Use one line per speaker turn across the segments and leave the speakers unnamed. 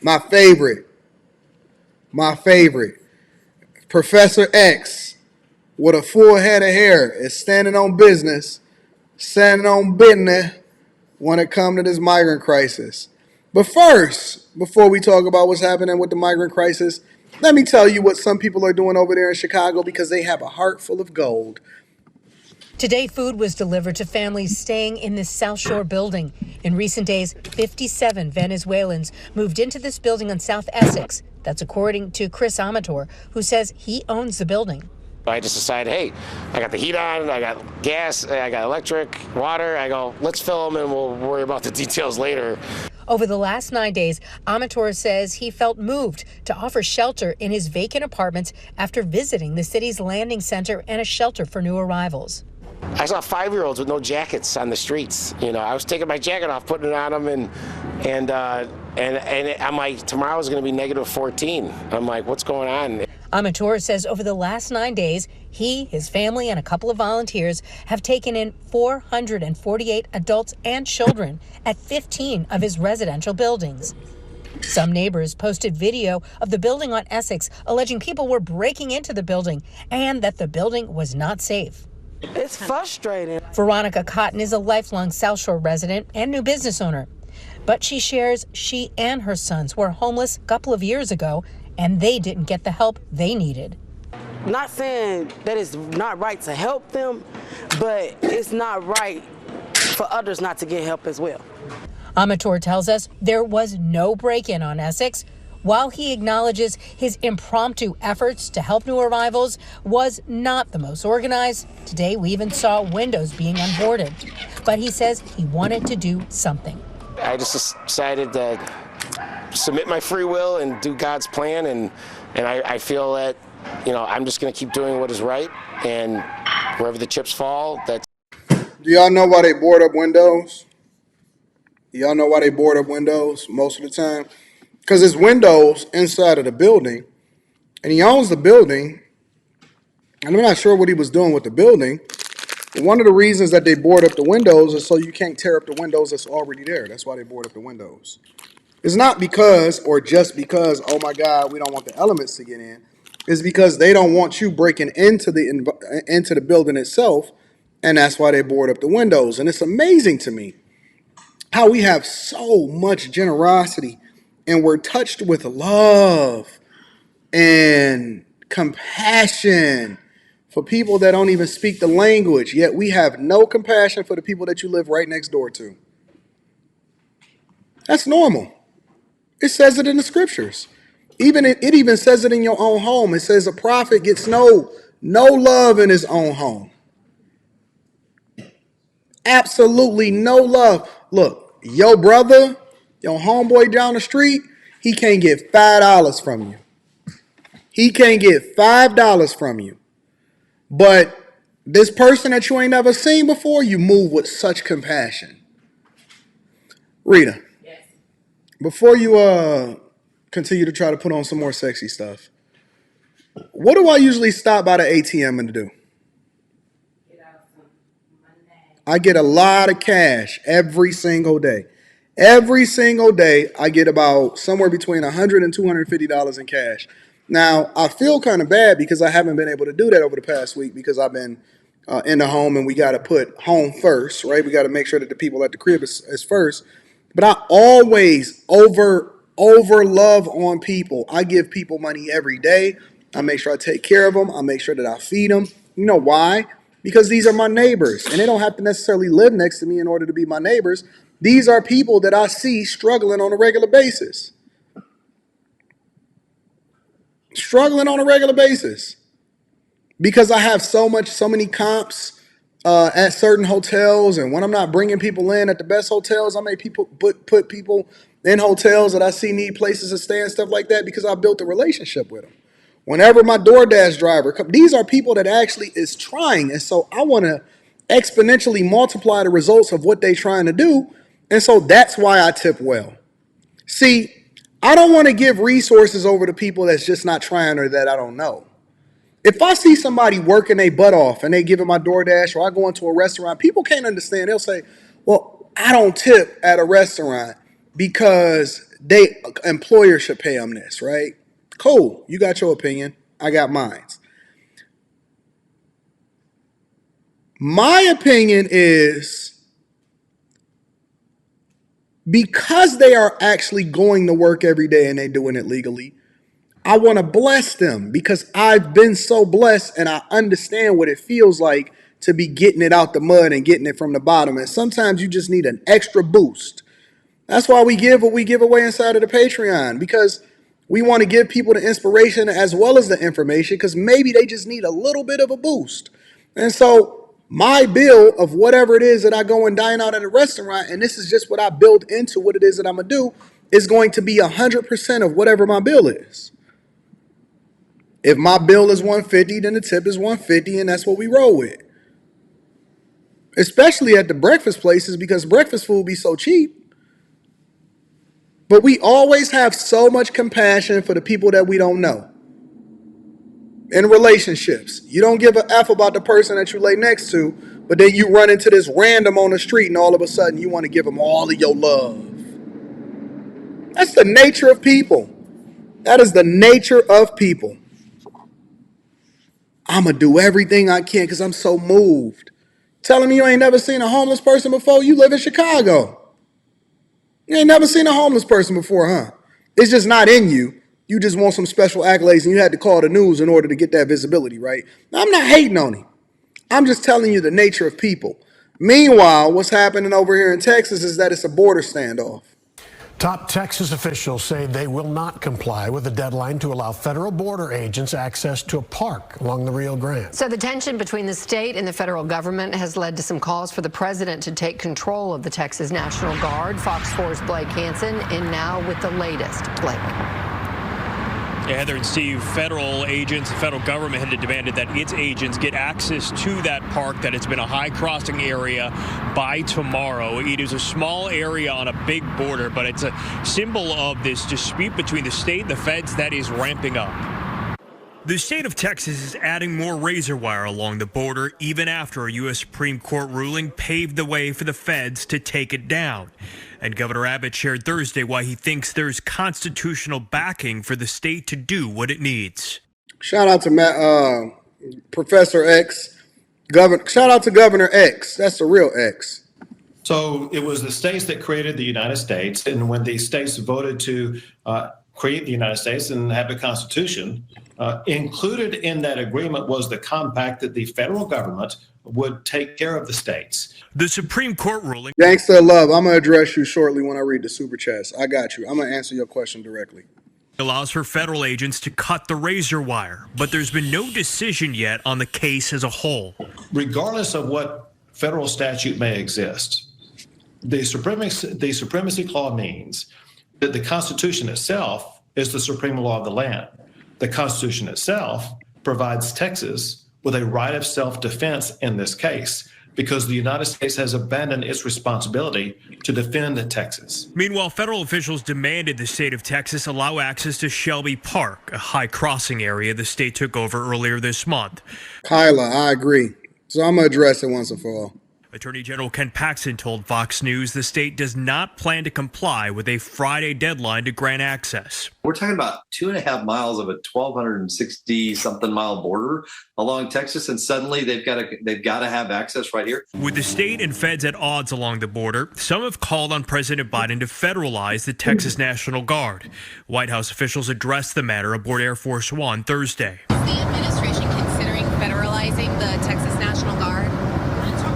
My favorite. My favorite. Professor X with a full head of hair is standing on business, standing on business when it comes to this migrant crisis. But first, before we talk about what's happening with the migrant crisis, let me tell you what some people are doing over there in Chicago because they have a heart full of gold.
Today, food was delivered to families staying in this South Shore building. In recent days, 57 Venezuelans moved into this building on South Essex. That's according to Chris Amator, who says he owns the building.
I just decided, hey, I got the heat on, I got gas, I got electric, water. I go, let's fill them and we'll worry about the details later.
Over the last 9 days, Amator says he felt moved to offer shelter in his vacant apartments after visiting the city's landing center and a shelter for new arrivals.
I saw 5-year-olds with no jackets on the streets. You know, I was taking my jacket off, putting it on them, and I'm like, tomorrow's going to be negative 14. I'm like, what's going on?
Amator says over the last 9 days, he, his family, and a couple of volunteers have taken in 448 adults and children at 15 of his residential buildings. Some neighbors posted video of the building on Essex, alleging people were breaking into the building and that the building was not safe.
It's frustrating.
Veronica Cotton is a lifelong South Shore resident and new business owner. But she shares she and her sons were homeless a couple of years ago, and they didn't get the help they needed.
Not saying that it's not right to help them, but it's not right for others not to get help as well.
Amator tells us there was no break-in on Essex. While he acknowledges his impromptu efforts to help new arrivals was not the most organized, today we even saw windows being unboarded. But he says he wanted to do something.
I just decided to submit my free will and do God's plan, and I feel that, you know, I'm just going to keep doing what is right, and wherever the chips fall, that's...
Do y'all know why they board up windows? Y'all know why they board up windows most of the time? Because there's windows inside of the building, and he owns the building, and I'm not sure what he was doing with the building. But one of the reasons that they board up the windows is so you can't tear up the windows that's already there. That's why they board up the windows. It's not because or just because, oh my God, we don't want the elements to get in. It's because they don't want you breaking into the building itself, and that's why they board up the windows. And it's amazing to me how we have so much generosity and we're touched with love and compassion for people that don't even speak the language, yet we have no compassion for the people that you live right next door to. That's normal. It says it in the scriptures. It even says it in your own home. It says a prophet gets no love in his own home. Absolutely no love. Look, your brother, your homeboy down the street, he can't get $5 from you. He can't get $5 from you. But this person that you ain't never seen before, you move with such compassion. Rita, yes. Before you continue to try to put on some more sexy stuff, what do I usually stop by the ATM and do? I get a lot of cash every single day. Every single day, I get about somewhere between $100 and $250 in cash. Now, I feel kind of bad because I haven't been able to do that over the past week because I've been in the home, and we got to put home first, right? We got to make sure that the people at the crib is first. But I always over love on people. I give people money every day. I make sure I take care of them. I make sure that I feed them. You know why? Because these are my neighbors, and they don't have to necessarily live next to me in order to be my neighbors. These are people that I see struggling on a regular basis. Struggling on a regular basis. Because I have so many comps at certain hotels, and when I'm not bringing people in at the best hotels, I may put people in hotels that I see need places to stay and stuff like that because I built a relationship with them. Whenever my DoorDash driver comes, these are people that actually is trying, and so I want to exponentially multiply the results of what they're trying to do, and so that's why I tip well. See, I don't want to give resources over to people that's just not trying or that I don't know. If I see somebody working their butt off and they give it my DoorDash, or I go into a restaurant, people can't understand. They'll say, well, I don't tip at a restaurant because employer should pay them this, right? Cool. You got your opinion. I got mine. My opinion is because they are actually going to work every day and they're doing it legally, I want to bless them because I've been so blessed and I understand what it feels like to be getting it out the mud and getting it from the bottom. And sometimes you just need an extra boost. That's why we give what we give away inside of the Patreon, because we want to give people the inspiration as well as the information, because maybe they just need a little bit of a boost. And so my bill of whatever it is that I go and dine out at a restaurant, and this is just what I build into what it is that I'm going to do, is going to be 100% of whatever my bill is. If my bill is $150, then the tip is $150, and that's what we roll with. Especially at the breakfast places, because breakfast food be so cheap. But we always have so much compassion for the people that we don't know. In relationships, you don't give a F about the person that you lay next to, but then you run into this random on the street and all of a sudden you want to give them all of your love. That's the nature of people. That is the nature of people. I'm going to do everything I can because I'm so moved. Telling me you ain't never seen a homeless person before? You live in Chicago. You ain't never seen a homeless person before, huh? It's just not in you. You just want some special accolades and you had to call the news in order to get that visibility, right? Now, I'm not hating on him. I'm just telling you the nature of people. Meanwhile, what's happening over here in Texas is that it's a border standoff.
Top Texas officials say they will not comply with the deadline to allow federal border agents access to a park along the Rio Grande.
So the tension between the state and the federal government has led to some calls for the president to take control of the Texas National Guard. Fox 4's Blake Hansen in now with the latest. Blake.
Yeah, Heather and Steve, federal agents, the federal government had demanded that its agents get access to that park that has been a high crossing area by tomorrow. It is a small area on a big border, but it's a symbol of this dispute between the state and the feds that is ramping up. The state of Texas is adding more razor wire along the border, even after a U.S. Supreme Court ruling paved the way for the feds to take it down. And Governor Abbott shared Thursday why he thinks there's constitutional backing for the state to do what it needs.
Shout out to Professor X. Shout out to Governor X. That's the real X.
So it was the states that created the United States. And when the states voted to create the United States and have a constitution, included in that agreement was the compact that the federal government would take care of the states.
The Supreme Court ruling.
Gangsta love, I'm going to address you shortly when I read the super chats. I got you. I'm going to answer your question directly.
Allows for federal agents to cut the razor wire, but there's been no decision yet on the case as a whole.
Regardless of what federal statute may exist, the supremacy clause means that the Constitution itself is the supreme law of the land. The Constitution itself provides Texas with a right of self-defense in this case, because the United States has abandoned its responsibility to defend Texas.
Meanwhile, federal officials demanded the state of Texas allow access to Shelby Park, a high crossing area the state took over earlier this month.
Kyla, I agree. So I'm going to address it once and for all.
Attorney General Ken Paxton told Fox News the state does not plan to comply with a Friday deadline to grant access.
We're talking about 2.5 miles of a 1,260-something mile border along Texas, and suddenly they've got to have access right here.
With the state and feds at odds along the border, some have called on President Biden to federalize the Texas National Guard. White House officials addressed the matter aboard Air Force One Thursday.
Is the administration considering federalizing the Texas National Guard?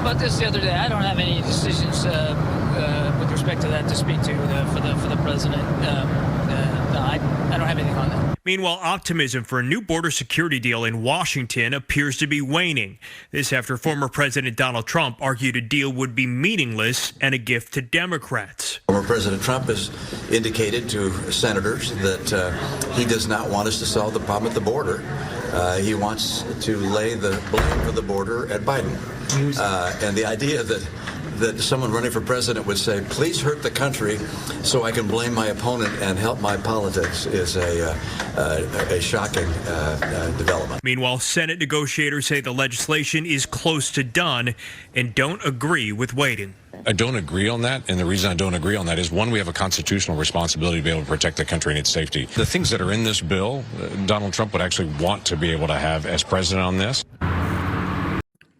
About this the other day. I don't have any decisions with respect to that to speak to for the president. No, I don't have anything on that.
Meanwhile, optimism for a new border security deal in Washington appears to be waning. This after former President Donald Trump argued a deal would be meaningless and a gift to Democrats.
Former President Trump has indicated to senators that he does not want us to solve the problem at the border. He wants to lay the blame for the border at Biden. And the idea that that someone running for president would say, please hurt the country so I can blame my opponent and help my politics is a shocking development.
Meanwhile, Senate negotiators say the legislation is close to done and don't agree with waiting.
I don't agree on that, and the reason I don't agree on that is, one, we have a constitutional responsibility to be able to protect the country and its safety. The things that are in this bill, Donald Trump would actually want to be able to have as president on this.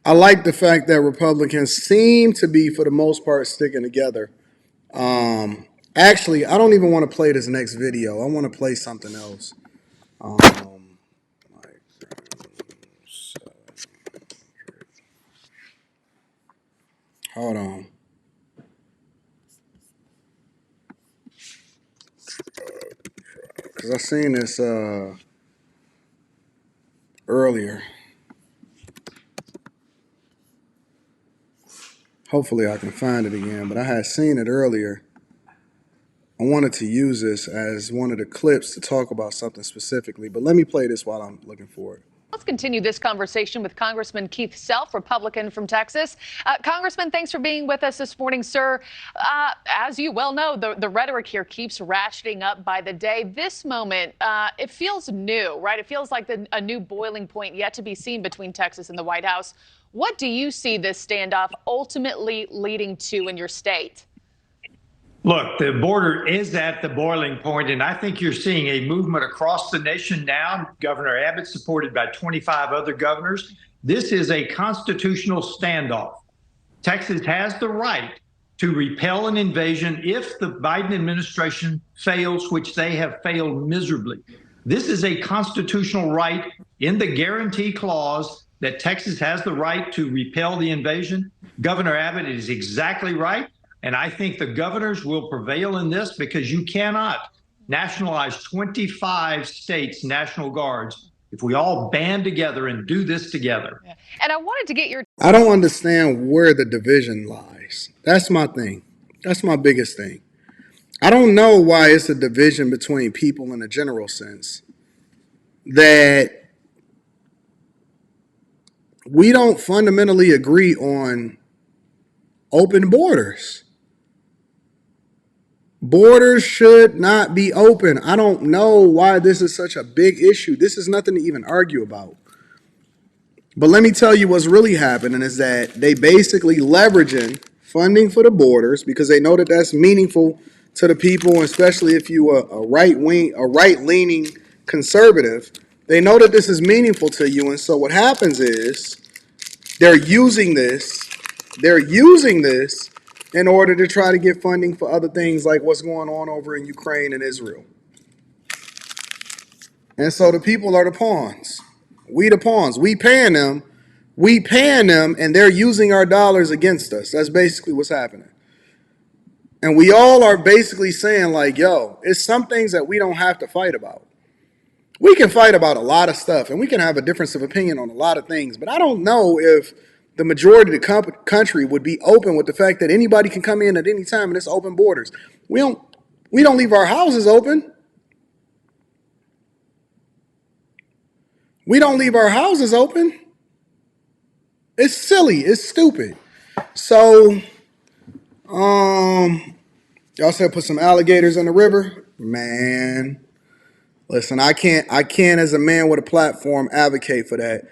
I like the fact that Republicans seem to be, for the most part, sticking together. Actually, I don't even want to play this next video. I want to play something else. Hold on. Because I seen this earlier. Hopefully I can find it again, but I had seen it earlier. I wanted to use this as one of the clips to talk about something specifically, but let me play this while I'm looking for it.
Let's continue this conversation with Congressman Keith Self, Republican from Texas. Congressman, thanks for being with us this morning, sir. As you well know, the rhetoric here keeps ratcheting up by the day. This moment, it feels new, right? It feels like a new boiling point yet to be seen between Texas and the White House. What do you see this standoff ultimately leading to in your state?
Look, the border is at the boiling point, and I think you're seeing a movement across the nation now. Governor Abbott, supported by 25 other governors. This is a constitutional standoff. Texas has the right to repel an invasion if the Biden administration fails, which they have failed miserably. This is a constitutional right in the guarantee clause that Texas has the right to repel the invasion. Governor Abbott is exactly right. And I think the governors will prevail in this because you cannot nationalize 25 states' National Guards if we all band together and do this together.
Yeah. And I wanted to get your...
I don't understand where the division lies. That's my thing. That's my biggest thing. I don't know why it's a division between people in a general sense. That we don't fundamentally agree on open borders. Borders should not be open. I don't know why this is such a big issue. This is nothing to even argue about. But let me tell you what's really happening is that they basically leveraging funding for the borders because they know that that's meaningful to the people, especially if you are a right-leaning conservative. They know that this is meaningful to you, and so what happens is they're using this in order to try to get funding for other things like what's going on over in Ukraine and Israel. And so the people are the pawns. We the pawns. We paying them, and they're using our dollars against us. That's basically what's happening. And we all are basically saying like, yo, it's some things that we don't have to fight about. We can fight about a lot of stuff, and we can have a difference of opinion on a lot of things, but I don't know if the majority of the country would be open with the fact that anybody can come in at any time and it's open borders. We don't leave our houses open. We don't leave our houses open. It's silly. It's stupid. So, y'all said put some alligators in the river? Man, listen, I can't as a man with a platform advocate for that.